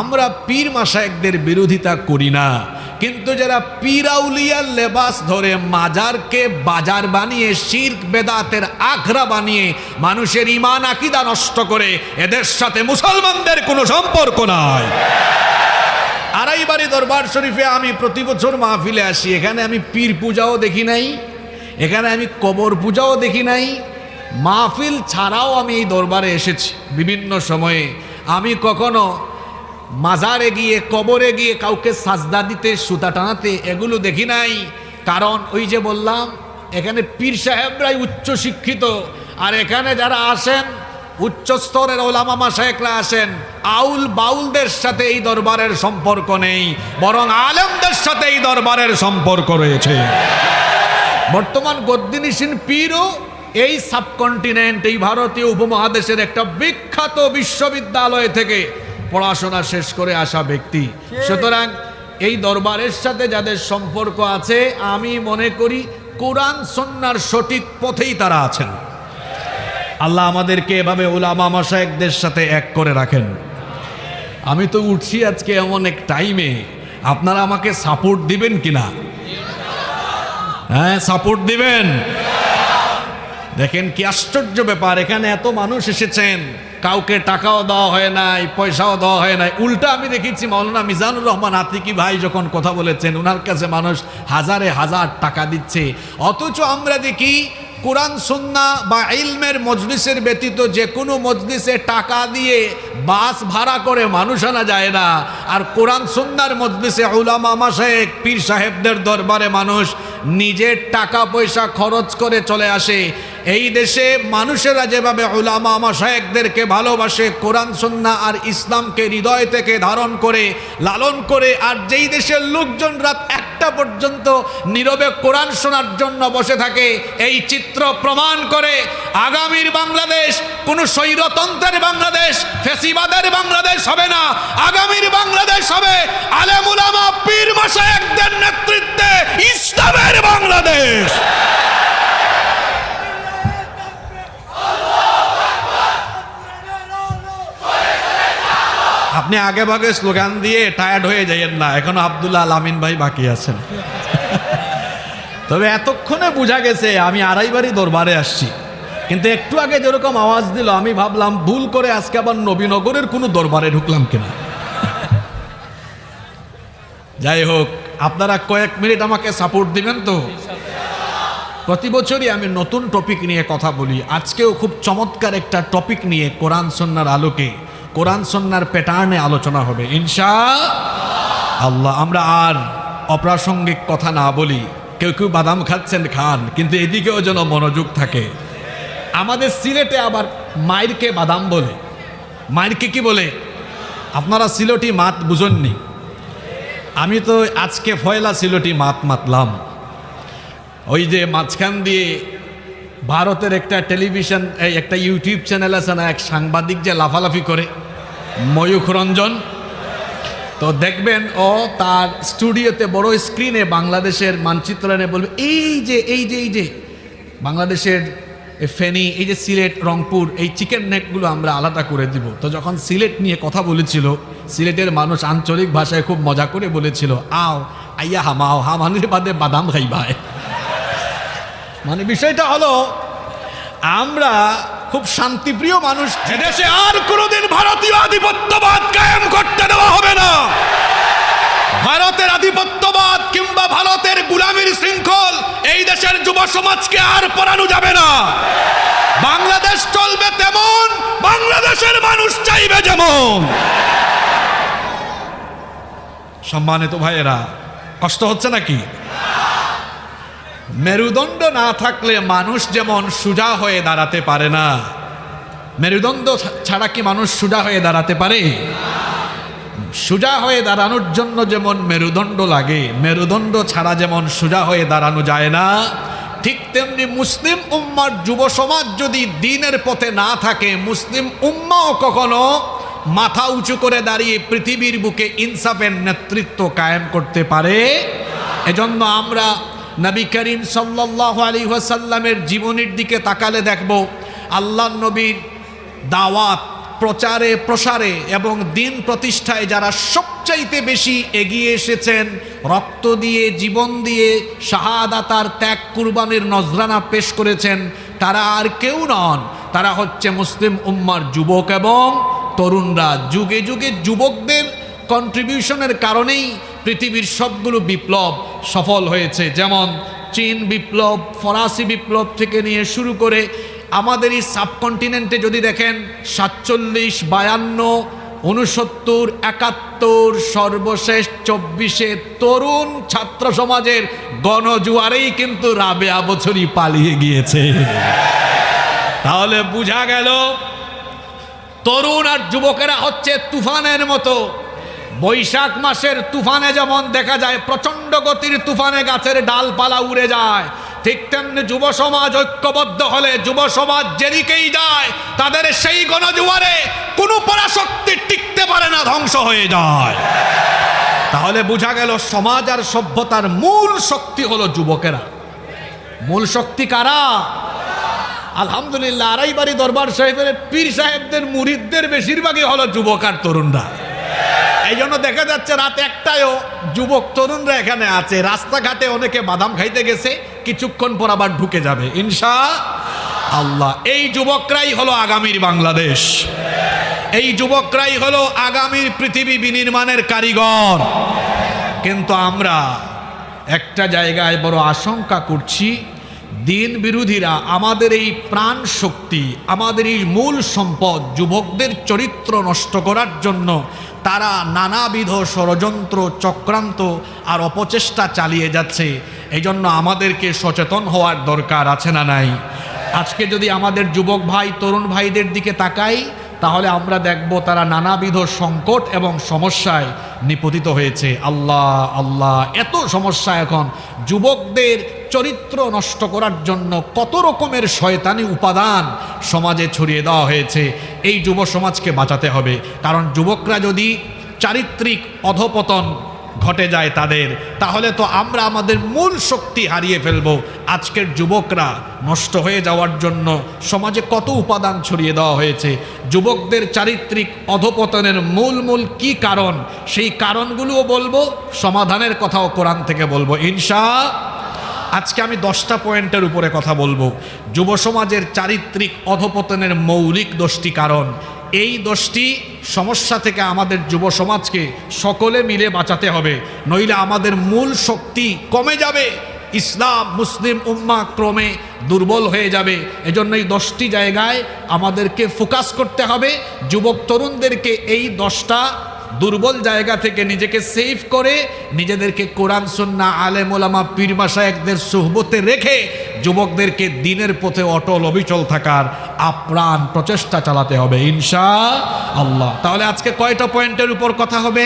আমরা পীর মাশায়েখদের বিরোধিতা করি না, কিন্তু যারা পীর আউলিয়ার লেবাস ধরে মাজারকে বাজার বানিয়ে শিরক বেদাতের আখড়া বানিয়ে মানুষের ঈমান আকীদা নষ্ট করে, এদের সাথে মুসলমানদের কোনো সম্পর্ক নাই। আড়াইবাড়ি দরবার শরীফে আমি প্রতি বছর মাহফিলে আসি, এখানে আমি পীর পূজাও দেখি নাই, এখানে আমি কবর পূজাও দেখি নাই। মাহফিল ছাড়াও আমি এই দরবারে এসেছি বিভিন্ন সময়ে। আমি কখনো মাজারে গিয়ে কবরে গিয়ে কাউকে সাজদা দিতে, সুতা টানাতে এগুলো দেখি নাই। কারণ ওই যে বললাম, এখানে পীর সাহেবরাই উচ্চ শিক্ষিত, আর এখানে যারা আসেন উচ্চ স্তরের ওলামা মাশায়েখরা আসেন। আউল বাউলদের সাথে এই দরবারের সম্পর্ক নেই, বরং আলেমদের সাথে এই দরবারের সম্পর্ক রয়েছে। বর্তমান গদ্দিনিসীন পীরও এই সাবকন্টিনেন্ট, এই ভারতীয় উপমহাদেশের একটা বিখ্যাত বিশ্ববিদ্যালয় থেকে পড়াশোনা শেষ করে আসা ব্যক্তি। সুতরাং এই দরবারের সাথে যাদের সম্পর্ক আছে, আমি মনে করি কোরআন সুন্নাহর সঠিক পথেই তারা আছেন। আল্লাহ আমাদেরকে এভাবে উলামা মাশায়েখদের সাথে এক করে রাখেন। আমি তো উঠছি আজকে এমন এক টাইমে, আপনারা আমাকে সাপোর্ট দিবেন কিনা? হ্যাঁ, সাপোর্ট দিবেন। দেখেন কি আশ্চর্য ব্যাপার, এখানে এত মানুষ এসেছেন, কাউকে টাকাও দেওয়া হয় নাই, পয়সাও দেওয়া হয় নাই। উল্টা আমি দেখেছি মাওলানা মিজানুর রহমান আতিকি ভাই যখন কথা বলেছেন, ওনার কাছে মানুষ হাজারে হাজার টাকা দিচ্ছে। অথচ আমরা দেখি কোরআন সুন্নাহ বা ইলমের মজলিসের ব্যতীত যে কোনো মজলিসে টাকা দিয়ে বাস ভাড়া করে মানুষ আনা যায় না। আর কোরআন সুন্নাহর মজলিসে উলামা মাশায়েখ পীর সাহেবদের দরবারে মানুষ নিজের টাকা পয়সা খরচ করে চলে আসে। এই দেশে মানুষেরা যেভাবে উলামা মাশায়েখদেরকে ভালোবাসে, কোরআন সুন্নাহ আর ইসলামকে হৃদয় থেকে ধারণ করে লালন করে, আর যেই দেশের লোকজন রাত 1টা পর্যন্ত নীরবে কোরআন শোনার জন্য বসে থাকে, এই চিত্র প্রমাণ করে আগামীর বাংলাদেশ কোনো স্বৈরতন্ত্রের বাংলাদেশ, ফ্যাসিবাদের বাংলাদেশ হবে না। আগামীর বাংলাদেশ হবে আলেম উলামা পীর মাশায়েখদের নেতৃত্বে ইসলামের বাংলাদেশ। আপনি আগে ভাগে স্লোগান দিয়ে টায়ার্ড হয়ে যাইয়েন না, এখনো আব্দুল্লাহ আল আমিন ভাই বাকি আছেন। তবে এতক্ষণে বোঝা গেছে আমি আড়াইবাড়ি দরবারে আসছি, কিন্তু একটু আগে যেরকম আওয়াজ দিল আমি ভাবলাম ভুল করে আজকে আবার নবীনগরের কোনো দরবারে ঢুকলাম কিনা। যাই হোক, আপনারা কয়েক মিনিট আমাকে সাপোর্ট দিবেন তো? প্রতি বছরই আমি নতুন টপিক নিয়ে কথা বলি। আজকেও খুব চমৎকার একটা টপিক নিয়ে কোরআন সুন্নাহর আলোকে, কোরআন সুন্নাহর প্যাটার্নে আলোচনা হবে ইনশাআল্লাহ। আমরা আর অপ্রাসঙ্গিক কথা না বলি। কেউ কেউ বাদাম খাচ্ছেন খান, কিন্তু এদিকেও যেন মনোযোগ থাকে। আমাদের সিলেটে আবার মাইরকে বাদাম বলে। মাইরকে কি বলে? আপনারা সিলেটি মাত বুঝননি। আমি তো আজকে ফয়লা সিলেটি মাত মাতলাম। ওই যে মাঝখান দিয়ে ভারতের একটা টেলিভিশন, একটা ইউটিউব চ্যানেল আছে না, এক সাংবাদিক যে লাফালাফি করে, ময়ূখ রঞ্জন, তো দেখবেন ও তার স্টুডিওতে বড় স্ক্রিনে বাংলাদেশের মানচিত্র এনে বলবে এই যে বাংলাদেশের ফেনী, এই যে সিলেট, রংপুর, এই চিকেন নেকগুলো আমরা আলাদা করে দিব। তো যখন সিলেট নিয়ে কথা বলেছিল, সিলেটের মানুষ আঞ্চলিক ভাষায় খুব মজা করে বলেছিল, আও আইয়া হামাও, হামানির বাদে বাদাম খাইবায়। মানে বিষয়টা হলো আমরা খুব শান্তিপ্রিয় মানুষ। দেশে আর কোনোদিন ভারতীয় আধিপত্যবাদ কায়েম করতে দেওয়া হবে না। ভারতের আধিপত্যবাদ কিংবা ভারতের গোলামির শৃঙ্খল এই দেশের যুব সমাজকে আর পরানো যাবে না। বাংলাদেশ চলবে তেমন, বাংলাদেশের মানুষ চাইবে যেমন। সম্মানিত ভাইয়েরা, কষ্ট হচ্ছে নাকি? মেরুদণ্ড না থাকলে মানুষ যেমন সোজা হয়ে দাঁড়াতে পারে না, মেরুদণ্ড ছাড়া কি মানুষ সোজা হয়ে দাঁড়াতে পারে? সোজা হয়ে দাঁড়ানোর জন্য যেমন মেরুদণ্ড লাগে, মেরুদণ্ড ছাড়া যেমন সোজা হয়ে দাঁড়ানো যায় না, ঠিক তেমনি মুসলিম উম্মার যুব সমাজ যদি দ্বীনের পথে না থাকে, মুসলিম উম্মাও কখনো মাথা উঁচু করে দাঁড়িয়ে পৃথিবীর বুকে ইনসাফের নেতৃত্ব কায়েম করতে পারে। এজন্য আমরা নবী করিম সাল্লাল্লাহু আলাইহি ওয়াসাল্লামের জীবনের দিকে তাকালে দেখব আল্লাহর নবীর দাওয়াত প্রচারে প্রসারে এবং দিন প্রতিষ্ঠায় যারা সবচাইতে বেশি এগিয়ে এসেছেন, রক্ত দিয়ে জীবন দিয়ে শাহাদাতার ত্যাগ কুরবানির নজরানা পেশ করেছেন, তারা আর কেউ নন, তারা হচ্ছে মুসলিম উম্মার যুবক এবং তরুণরা। যুগে যুগে যুবকদের কন্ট্রিবিউশনের কারণেই পৃথিবীর সবগুলো বিপ্লব সফল হয়েছে। যেমন চীন বিপ্লব, ফরাসি বিপ্লব থেকে নিয়ে শুরু করে আমাদের এই সাবকন্টিনেন্টে যদি দেখেন 47, 52, 69, 71, সর্বশেষ 24-এ তরুণ ছাত্র সমাজের গণজুয়ারেই কিন্তু রাবেয়া বছরই পালিয়ে গিয়েছে। তাহলে বোঝা গেল তরুণ আর যুবকেরা হচ্ছে তুফানের মতো। বৈশাখ মাসের তুফানে যেমন দেখা যায় প্রচণ্ড গতির তুফানে গাছের ডালপালা উড়ে যায়, ঠিক তেমনি যুব সমাজ ঐক্যবদ্ধ হলে যুব সমাজ যেদিকেই যায় তাদের সেই গণজুয়ারে কোনো পরাশক্তি টিকতে পারে না, ধ্বংস হয়ে যায়। তাহলে বোঝা গেল সমাজ আর সভ্যতার মূল শক্তি হলো যুবকেরা। মূল শক্তি কারা? আলহামদুলিল্লাহ আড়াইবাড়ি দরবার সাহেবের পীর সাহেবদের মুরিদদের বেশিরভাগই হলো যুবক আর তরুণরা। এই জন্য দেখা যাচ্ছে রাত 1টায়ও যুবক তরুণরা এখানে আছে। রাস্তাঘাটে অনেকে বাদাম খাইতে গেছে, কিছুক্ষণ পর আবার ঢুকে যাবে ইনশাআল্লাহ। এই যুবকরাই হলো আগামীর বাংলাদেশ, এই যুবকরাই হলো আগামীর পৃথিবী বিনির্মাণের কারিগর। কিন্তু আমরা একটা জায়গায় বড় আশঙ্কা করছি, দিন বিরোধীরা আমাদের এই প্রাণ শক্তি, আমাদের এই মূল সম্পদ যুবকদের চরিত্র নষ্ট করার জন্য তারা নানাবিধ ষড়যন্ত্র, চক্রান্ত আর অপচেষ্টা চালিয়ে যাচ্ছে। এই জন্য আমাদেরকে সচেতন হওয়ার দরকার আছে না নাই? আজকে যদি আমাদের যুবক ভাই তরুণ ভাইদের দিকে তাকাই তাহলে আমরা দেখব তারা নানাবিধ সংকট এবং সমস্যায় নিপতিত হয়েছে। আল্লাহ আল্লাহ, এত সমস্যা এখন যুবকদের চরিত্র নষ্ট করার জন্য কত রকমের শয়তানি উপাদান সমাজে ছড়িয়ে দেওয়া হয়েছে। এই যুব সমাজকে বাঁচাতে হবে, কারণ যুবকরা যদি চারিত্রিক অধপতন ঘটে যায় তাদের, তাহলে তো আমরা আমাদের মূল শক্তি হারিয়ে ফেলব। আজকের যুবকরা নষ্ট হয়ে যাওয়ার জন্য সমাজে কত উপাদান ছড়িয়ে দেওয়া হয়েছে। যুবকদের চারিত্রিক অধপতনের মূল কি কারণ, সেই কারণগুলোও বলবো, সমাধানের কথাও কোরআন থেকে বলবো ইনশাআল্লাহ। আজকে আমি 10টা পয়েন্টের উপরে কথা বলবো। যুব সমাজের চারিত্রিক অধপতনের মৌলিক 10টি কারণ। এই 10টি সমস্যা থেকে আমাদের যুব সমাজকে সকলে মিলে বাঁচাতে হবে, নইলে আমাদের মূল শক্তি কমে যাবে, ইসলাম মুসলিম উম্মাহ ক্রমে দুর্বল হয়ে যাবে। এজন্য এই 10টি জায়গায় আমাদেরকে ফোকাস করতে হবে। যুবক তরুণদেরকে এই 10টা দুর্বল জায়গা থেকে নিজেকে সেভ করে নিজেদেরকে কোরআন সুন্নাহ আলেম ওলামা পীর মাশায়েখদের সুহবতে রেখে যুবকদেরকে দিনের পথে অটল অবিচল থাকার আপ্রাণ প্রচেষ্টা চালাতে হবে ইনশাআল্লাহ। তাহলে আজকে কয়টা পয়েন্টের উপর কথা হবে?